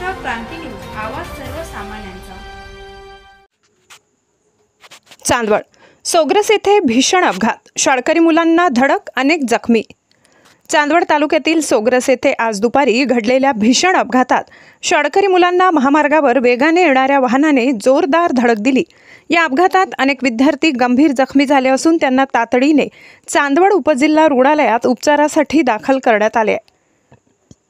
महाराष्ट्र क्रांती news, आवाज सर्वसामान्यांचा। चांदवड सोग्रस येथे भीषण अपघात, शाळकरी मुलांना धडक, अनेक जखमी। चांदवड तालुक्यातील सोग्रस येथे आज दुपारी घडलेल्या भीषण अपघातात शाळकरी मुलांना महामार्गावर वेगाने येणाऱ्या वाहनाने जोरदार धडक दिली। या अपघातात अनेक विद्यार्थी गंभीर जखमी झाले असून त्यांना तातडीने चांदवड उपजिल्हा रुग्णालयात उपचारासाठी दाखल करण्यात आले।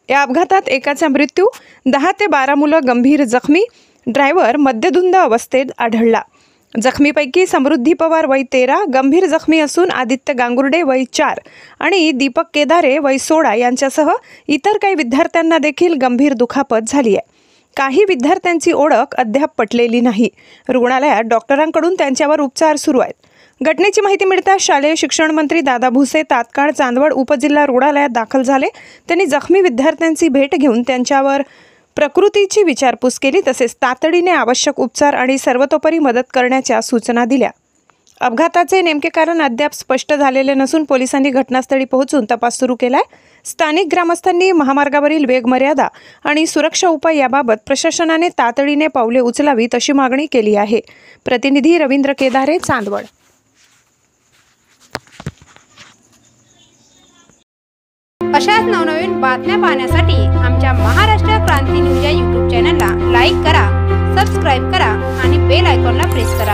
या अपघातात एकाचा मृत्यू, 10 ते 12 मुलं गंभीर जखमी। ड्रायव्हर मद्यधुंद अवस्थेत आढळला। जखमीपैकी समृद्धी पवार वय 13 गंभीर जखमी असून आदित्य गांगुर्डे वय 4 आणि दीपक केदारे वय 16 यांच्यासह इतर काही विद्यार्थ्यांना देखील गंभीर दुखापत झाली आहे। काही विद्यार्थ्यांची ओळख अद्याप पटलेली नाही। रुग्णालयात डॉक्टरांकडून त्यांच्यावर उपचार सुरू आहेत। घटनेची माहिती मिळताच शालेय शिक्षण मंत्री दादा भुसे तात्काळ चांदवड उपजिल्हा रुग्णालयात दाखल झाले। त्यांनी जखमी विद्यार्थ्यांची भेट घेऊन त्यांच्यावर प्रकृतीची विचारपूस केली, तसेच तातडीने आवश्यक उपचार आणि सर्वतोपरी मदत करण्याच्या सूचना दिल्या। अपघाताचे नेमके कारण अद्याप स्पष्ट झालेले नसून पोलिसांनी घटनास्थळी पोहोचून तपास सुरू केलाय। स्थानिक ग्रामस्थांनी महामार्गावरील वेगमर्यादा आणि सुरक्षा उपाय याबाबत प्रशासनाने तातडीने पावले उचलावीत अशी मागणी केली आहे। प्रतिनिधी रवींद्र केदारे, चांदवड। अशाच नवनवीन बातम्या पाहण्यासाठी आमच्या महाराष्ट्र क्रांती न्यूज या YouTube चॅनलला लाईक करा, सबस्क्राइब करा आणि बेल आयकॉनला प्रेस करा।